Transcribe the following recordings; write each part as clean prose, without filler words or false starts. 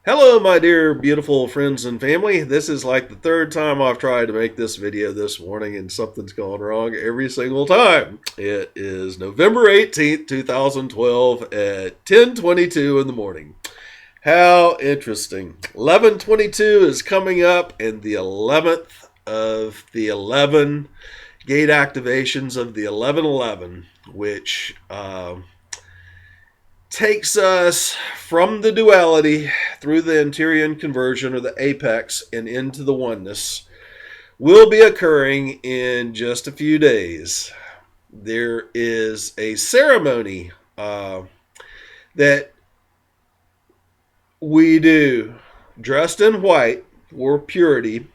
Hello, my dear beautiful friends and family. This is like the third time I've tried to make this video this morning, and something's gone wrong every single time. It is November 18th, 2012 at 10:22 in the morning. How interesting. 11:22 is coming up, and the 11th of the 11 gate activations of the 1111, which takes us from the duality through the Interior conversion or the apex and into the oneness, will be occurring in just a few days. There is a ceremony that we do dressed in white for purity,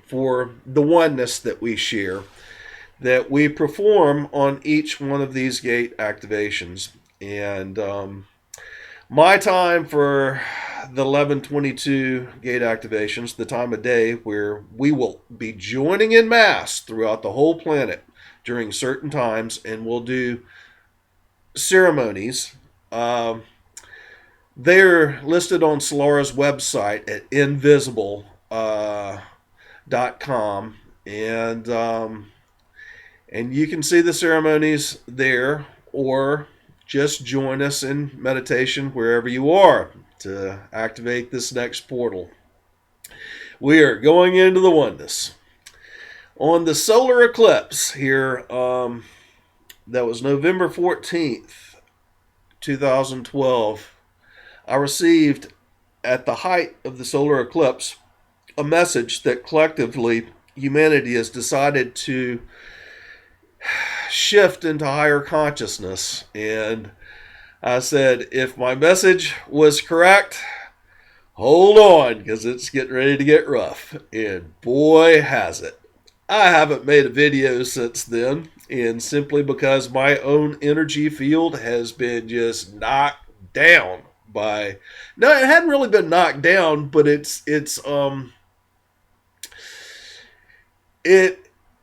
for the oneness that we share, that we perform on each one of these gate activations. And my time for the 11:22 gate activations, the time of day where we will be joining in mass throughout the whole planet during certain times, and we'll do ceremonies. They're listed on Solara's website at invisible.com, and you can see the ceremonies there, or just join us in meditation wherever you are to activate this next portal. We are going into the oneness. On the solar eclipse here, that was November 14th, 2012, I received, at the height of the solar eclipse, a message that collectively humanity has decided to shift into higher consciousness. And I said, if my message was correct, hold on, because it's getting ready to get rough. And boy, has it. I haven't made a video since then, and simply because my own energy field has been just knocked down by, no, it hadn't really been knocked down, but it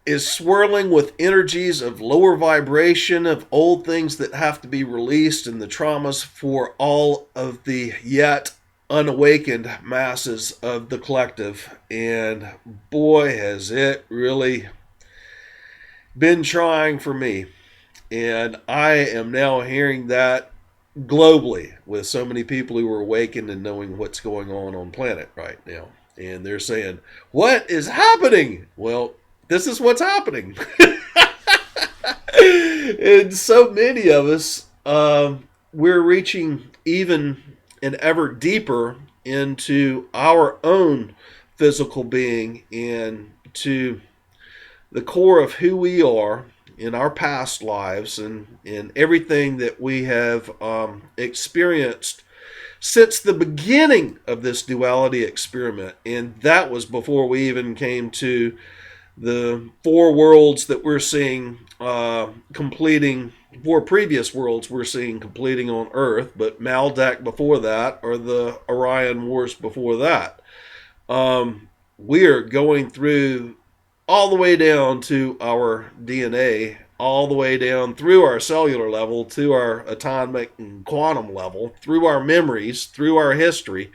is swirling with energies of lower vibration, of old things that have to be released, and the traumas for all of the yet unawakened masses of the collective. And boy, has it really been trying for me. And I am now hearing that globally with so many people who are awakened and knowing what's going on planet right now. And they're saying, what is happening? Well, this is what's happening. And so many of us, we're reaching even and ever deeper into our own physical being and to the core of who we are in our past lives, and in everything that we have experienced since the beginning of this duality experiment. And that was before we even came to the four worlds that we're seeing completing, four previous worlds we're seeing completing on Earth, but Maldek before that, or the Orion Wars before that. We are going through all the way down to our DNA, all the way down through our cellular level to our atomic and quantum level, through our memories, through our history,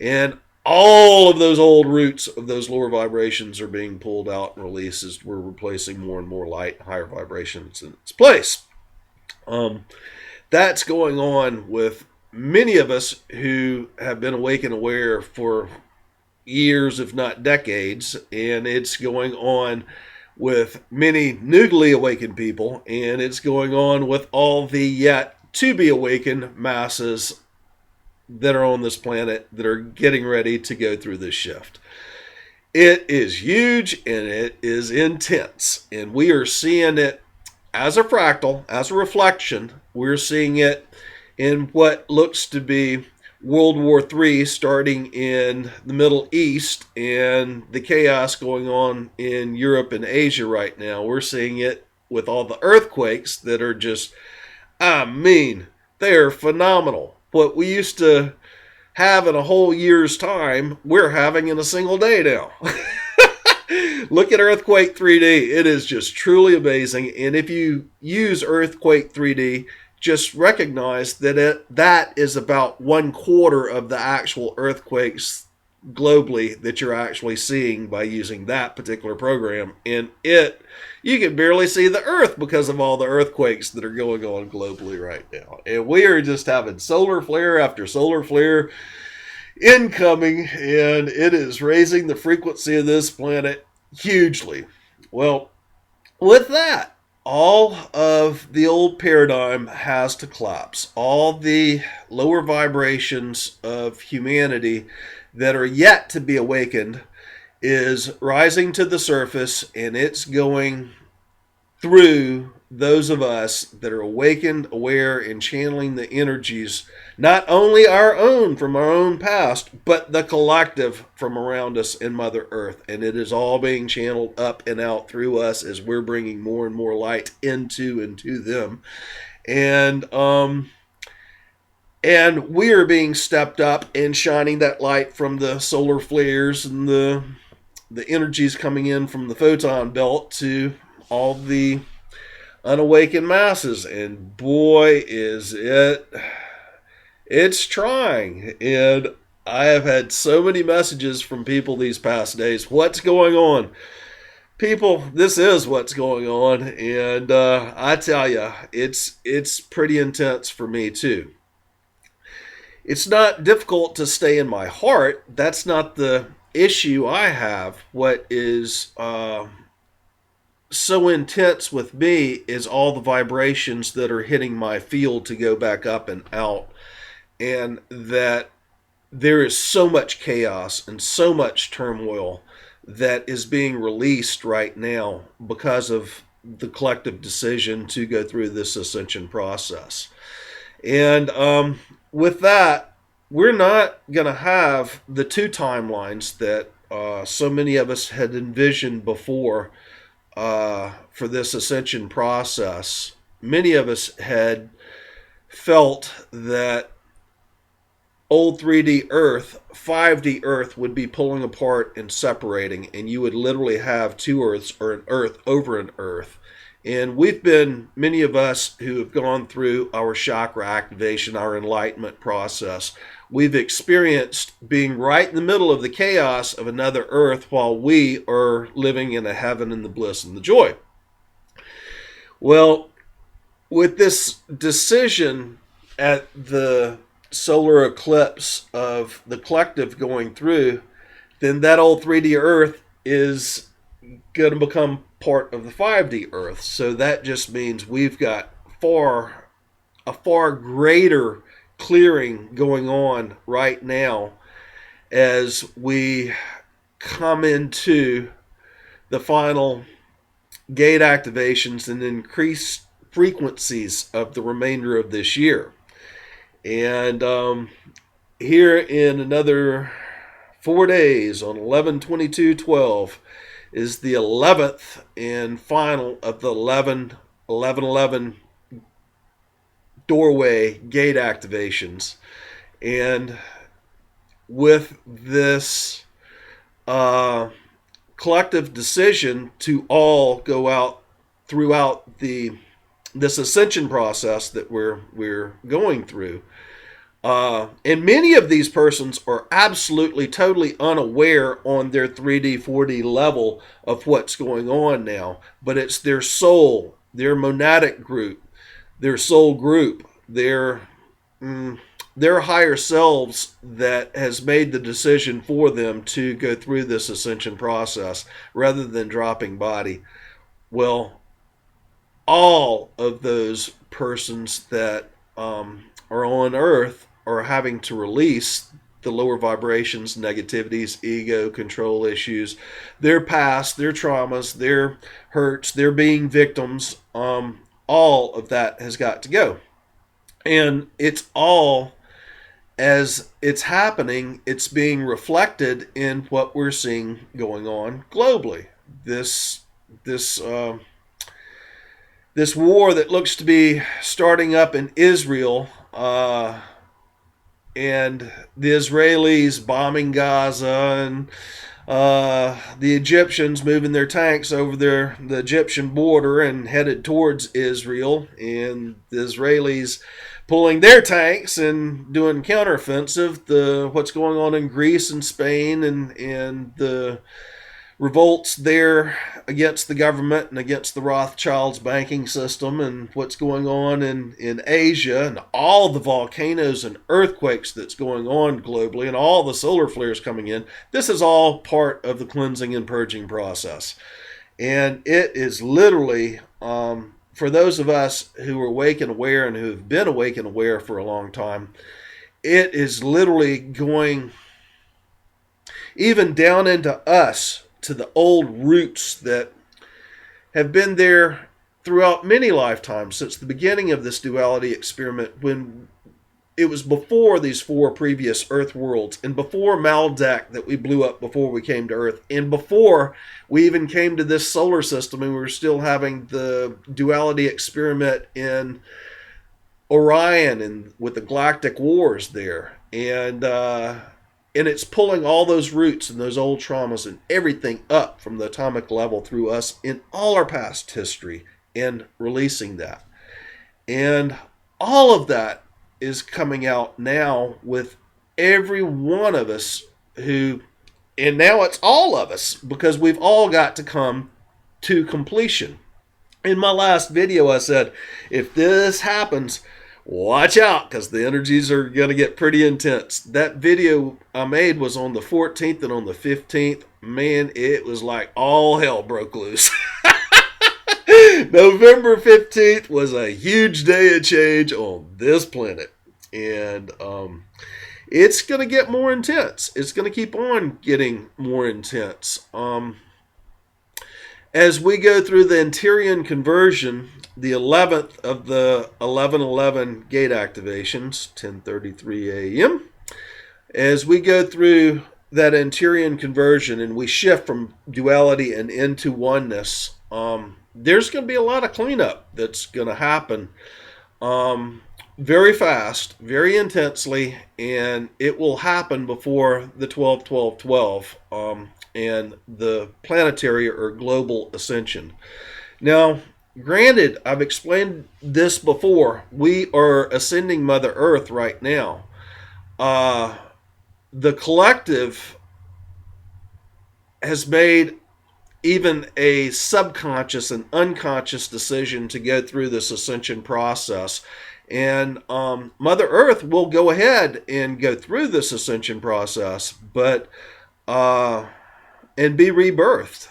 and all of those old roots of those lower vibrations are being pulled out and released as we're replacing more and more light, higher vibrations in its place. That's going on with many of us who have been awake and aware for years, if not decades, and it's going on with many newly awakened people, and it's going on with all the yet to be awakened masses that are on this planet that are getting ready to go through this shift. It is huge and it is intense, and we are seeing it as a fractal, as a reflection. We're seeing it in what looks to be World War III starting in the Middle East and the chaos going on in Europe and Asia right now. We're seeing it with all the earthquakes that are just, they're phenomenal. What we used to have in a whole year's time, we're having in a single day now. Look at Earthquake 3D. It is just truly amazing. And if you use Earthquake 3D, just recognize that that is about 1/4 of the actual earthquakes globally that you're actually seeing by using that particular program. And you can barely see the earth because of all the earthquakes that are going on globally right now. And we are just having solar flare after solar flare incoming, and it is raising the frequency of this planet hugely. Well, with that, all of the old paradigm has to collapse. All the lower vibrations of humanity that are yet to be awakened is rising to the surface, and it's going through those of us that are awakened, aware, and channeling the energies, not only our own from our own past, but the collective from around us in Mother Earth. And it is all being channeled up and out through us as we're bringing more and more light into and to them. And we are being stepped up and shining that light from the solar flares and the energies coming in from the photon belt to all the unawakened masses. And boy, is it's trying. And I have had so many messages from people these past days. What's going on? People, this is what's going on. And I tell you, it's pretty intense for me too. It's not difficult to stay in my heart. That's not the issue I have. What is so intense with me is all the vibrations that are hitting my field to go back up and out. And that there is so much chaos and so much turmoil that is being released right now because of the collective decision to go through this ascension process. And with that, we're not going to have the two timelines that so many of us had envisioned before for this ascension process. Many of us had felt that old 3D Earth, 5D Earth would be pulling apart and separating, and you would literally have two Earths or an Earth over an Earth. And many of us who have gone through our chakra activation, our enlightenment process, we've experienced being right in the middle of the chaos of another Earth while we are living in a heaven and the bliss and the joy. Well, with this decision at the solar eclipse of the collective going through, then that old 3D Earth is going to become part of the 5D Earth. So that just means we've got a far greater clearing going on right now as we come into the final gate activations and increased frequencies of the remainder of this year. And here in another 4 days, on 11/22/12, is the 11th and final of the 11/11/11 doorway gate activations. And with this collective decision to all go out throughout this ascension process that we're going through, and many of these persons are absolutely totally unaware on their 3D 4D level of what's going on now, but it's their soul, their monadic group, their soul group, their higher selves that has made the decision for them to go through this ascension process rather than dropping body. Well, all of those persons that are on Earth are having to release the lower vibrations, negativities, ego, control issues, their past, their traumas, their hurts, their being victims. All of that has got to go. And it's all, as it's happening, it's being reflected in what we're seeing going on globally. This war that looks to be starting up in Israel, and the Israelis bombing Gaza, and the Egyptians moving their tanks over the Egyptian border and headed towards Israel, and the Israelis pulling their tanks and doing counteroffensive. What's going on in Greece and Spain, and the revolts there against the government and against the Rothschilds banking system, and what's going on in Asia, and all the volcanoes and earthquakes that's going on globally, and all the solar flares coming in. This is all part of the cleansing and purging process. And it is literally, for those of us who are awake and aware and who have been awake and aware for a long time, it is literally going even down into us, to the old roots that have been there throughout many lifetimes since the beginning of this duality experiment, when it was before these 4 previous Earth worlds, and before Maldak that we blew up before we came to Earth, and before we even came to this solar system, and we were still having the duality experiment in Orion and with the galactic wars there. And it's pulling all those roots and those old traumas and everything up from the atomic level through us in all our past history and releasing that. And all of that is coming out now with every one of us and now it's all of us, because we've all got to come to completion. In my last video, I said, if this happens, watch out, because the energies are going to get pretty intense. That video I made was on the 14th and on the 15th. Man, it was like all hell broke loose. November 15th was a huge day of change on this planet. And it's going to get more intense. It's going to keep on getting more intense. As we go through the Interior conversion, the 11th of the 1111 gate activations, 10:33 a.m. As we go through that Interior conversion and we shift from duality and into oneness, there's going to be a lot of cleanup that's going to happen very fast, very intensely, and it will happen before the 12-12-12 and the planetary or global ascension. Now, granted, I've explained this before. We are ascending Mother Earth right now. The collective has made even a subconscious and unconscious decision to go through this ascension process. And Mother Earth will go ahead and go through this ascension process, but and be rebirthed,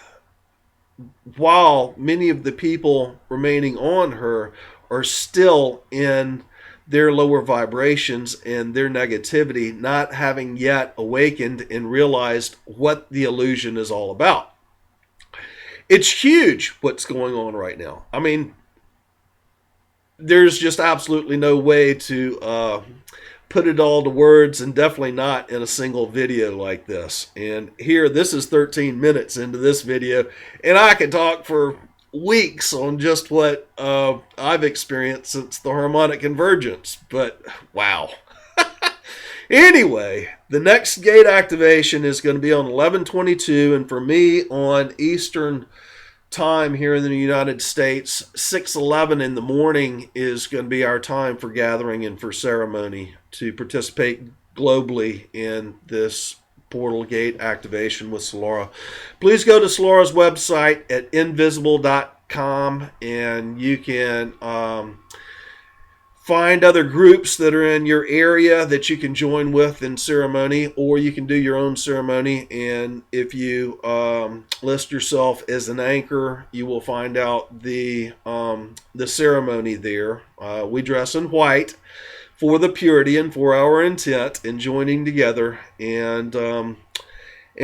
while many of the people remaining on her are still in their lower vibrations and their negativity, not having yet awakened and realized what the illusion is all about. It's huge what's going on right now. I mean, there's just absolutely no way to put it all to words, and definitely not in a single video like this. And here, this is 13 minutes into this video, and I could talk for weeks on just what I've experienced since the harmonic convergence. But wow. Anyway, the next gate activation is going to be on 11/22, and for me on Eastern time here in the United States, 6:11 in the morning is going to be our time for gathering and for ceremony to participate globally in this portal gate activation with Solara. Please go to Solara's website at invisible.com, and you can find other groups that are in your area that you can join with in ceremony, or you can do your own ceremony. And if you list yourself as an anchor, you will find out the ceremony there. We dress in white for the purity and for our intent in joining together, and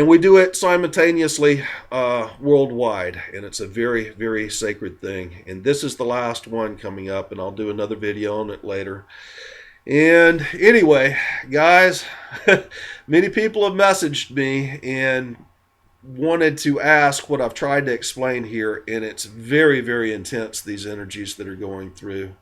we do it simultaneously worldwide, and it's a very, very sacred thing. And this is the last one coming up, and I'll do another video on it later. And anyway, guys, many people have messaged me and wanted to ask what I've tried to explain here, and it's very, very intense, these energies that are going through.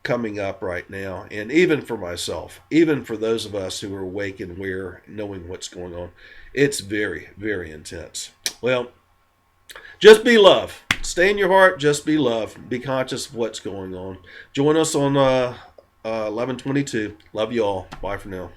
coming up right now, and even for myself, even for those of us who are awake and aware, knowing what's going on, it's very, very intense. Well, just be love. Stay in your heart. Just be love. Be conscious of what's going on. Join us on 11:22. Love you all. Bye for now.